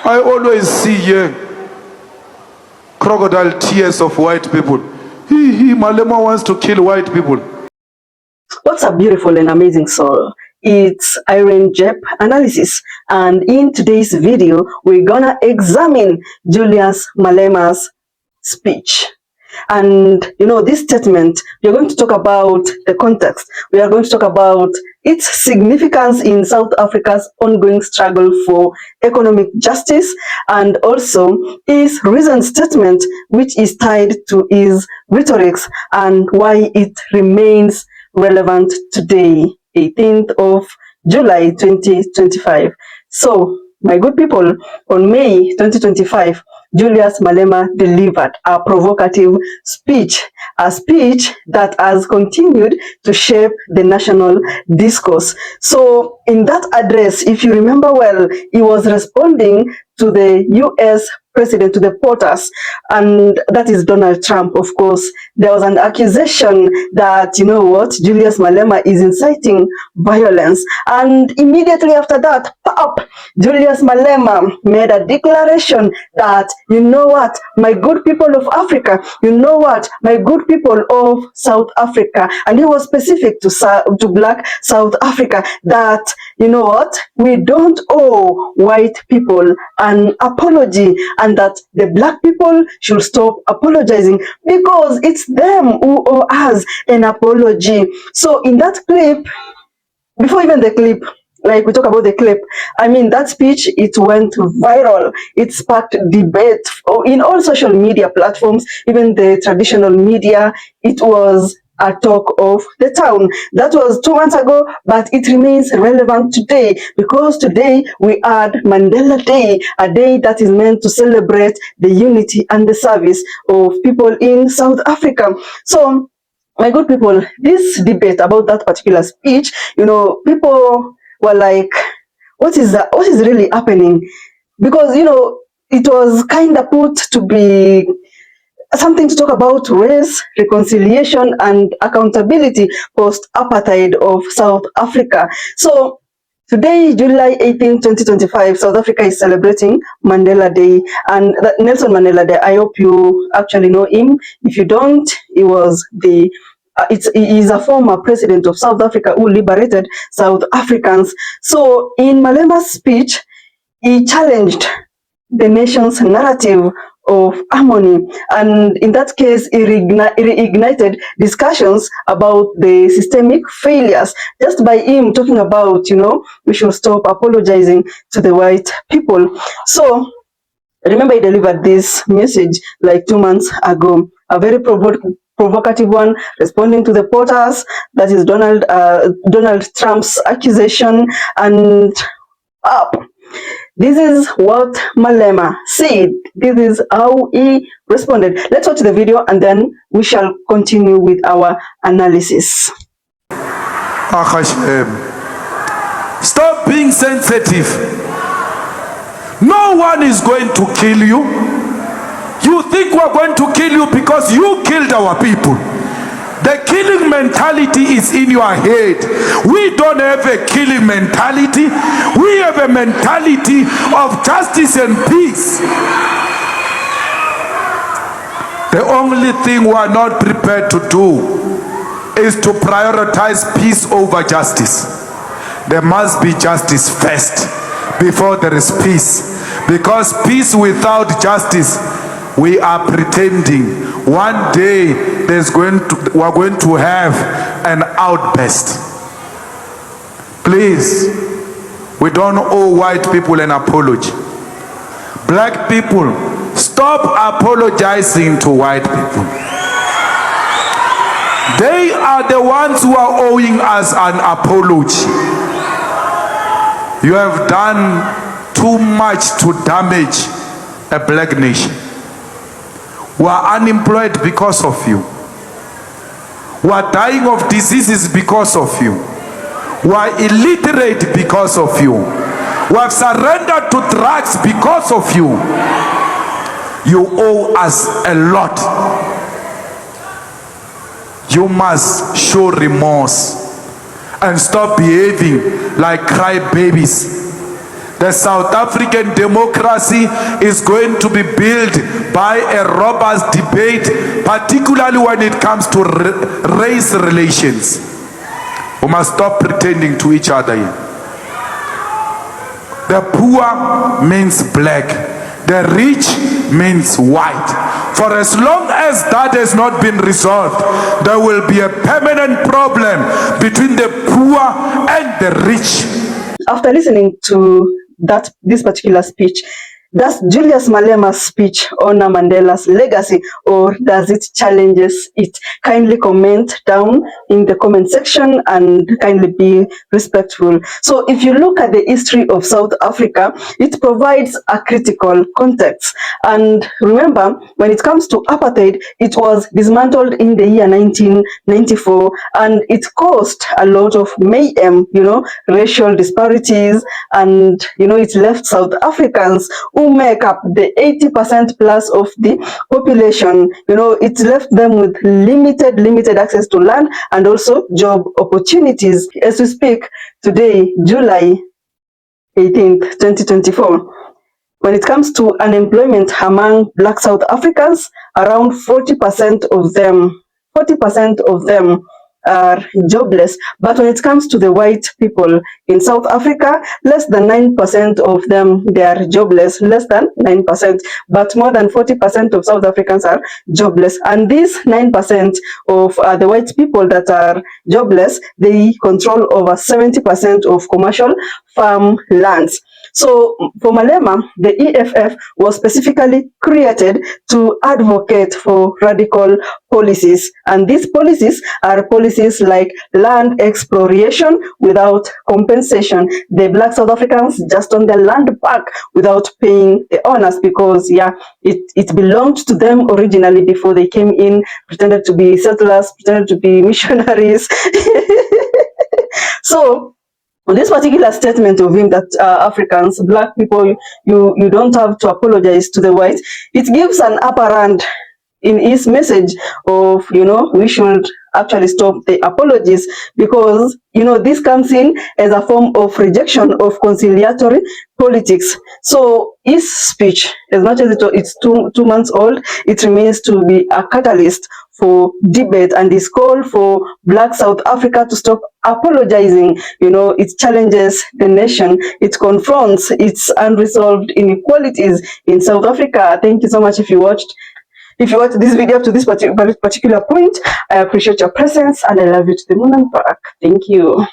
I always see here crocodile tears of white people. Malema wants to kill white people. What's a beautiful and amazing soul? It's Irene Jep analysis, and in today's video we're gonna examine Julius Malema's speech. And this statement, we're going to talk about the context. We are going to talk about its significance in South Africa's ongoing struggle for economic justice, and also his recent statement, which is tied to his rhetorics and why it remains relevant today, 18th of July 2025. So, my good people, on May 2025, Julius Malema delivered a provocative speech, a speech that has continued to shape the national discourse. So, in that address, if you remember well, he was responding to the US president, to the POTUS, and that is Donald Trump, of course. There was an accusation that, Julius Malema is inciting violence. And immediately after that, Julius Malema made a declaration that, my good people of Africa, my good people of South Africa, and he was specific to Black South Africa, that, we don't owe white people an apology, and that the Black people should stop apologizing because it's them who owe us an apology. So in that clip, before even the clip, like we talk about the clip, that speech, it went viral. It sparked debate in all social media platforms, even the traditional media. It was a talk of the town. That was 2 months ago, but it remains relevant today because today we add Mandela Day, a day that is meant to celebrate the unity and the service of people in South Africa. So, my good people, this debate about that particular speech, people were like, what is really happening? Because, it was kind of put to be something to talk about race, reconciliation, and accountability post-apartheid of South Africa. So today, July 18, 2025, South Africa is celebrating Mandela Day, and Nelson Mandela Day. I hope you actually know him. If you don't, he was he is a former president of South Africa who liberated South Africans. So in Malema's speech, he challenged the nation's narrative of harmony, and in that case, he reignited discussions about the systemic failures just by him talking about, we should stop apologizing to the white people. So remember, he delivered this message like 2 months ago, a very provocative one, responding to the POTUS, that is Donald Trump's accusation, and this is what Malema said. This is how he responded. Let's watch the video and then we shall continue with our analysis. Stop being sensitive. No one is going to kill you. You think we're going to kill you because you killed our people. The killing mentality is in your head. We don't have a killing mentality. We have a mentality of justice and peace. The only thing we are not prepared to do is to prioritize peace over justice. There must be justice first before there is peace. Because peace without justice, we are pretending. One day we're going to have an outburst. Please, we don't owe white people an apology. Black people, stop apologizing to white people. They are the ones who are owing us an apology. You have done too much to damage a black nation. We are unemployed because of you. We are dying of diseases because of you. We are illiterate because of you. We have surrendered to drugs because of you. You owe us a lot. You must show remorse and stop behaving like crybabies. The South African democracy is going to be built by a robust debate, particularly when it comes to race relations. We must stop pretending to each other here. The poor means black. The rich means white. For as long as that has not been resolved, there will be a permanent problem between the poor and the rich. After listening to this particular speech, does Julius Malema's speech honor Mandela's legacy, or does it challenges it? Kindly comment down in the comment section and kindly be respectful. So if you look at the history of South Africa, it provides a critical context. And remember, when it comes to apartheid, it was dismantled in the year 1994, and it caused a lot of mayhem, racial disparities, and it left South Africans who make up the 80% plus of the population. It left them with limited access to land and also job opportunities. As we speak today, July 18th, 2024, when it comes to unemployment among Black South Africans, around 40% of them are jobless. But when it comes to the white people in South Africa, less than 9% of them, they are jobless, less than 9%, but more than 40% of South Africans are jobless. And these 9% of the white people that are jobless, they control over 70% of commercial farm lands. So for Malema, the EFF was specifically created to advocate for radical policies. And these policies are policies like land expropriation without compensation. The Black South Africans just own their land back without paying the owners, because it belonged to them originally before they came in, pretended to be settlers, pretended to be missionaries. So this particular statement of him that Africans, Black people, you don't have to apologize to the whites, it gives an upper hand in his message of, we should actually stop the apologies, because, this comes in as a form of rejection of conciliatory politics. So his speech, as much as it's two months old, it remains to be a catalyst for debate, and his call for Black South Africa to stop apologizing. It challenges the nation. It confronts its unresolved inequalities in South Africa. Thank you so much if you watched this video up to this particular point. I appreciate your presence, and I love you to the moon and back. Thank you.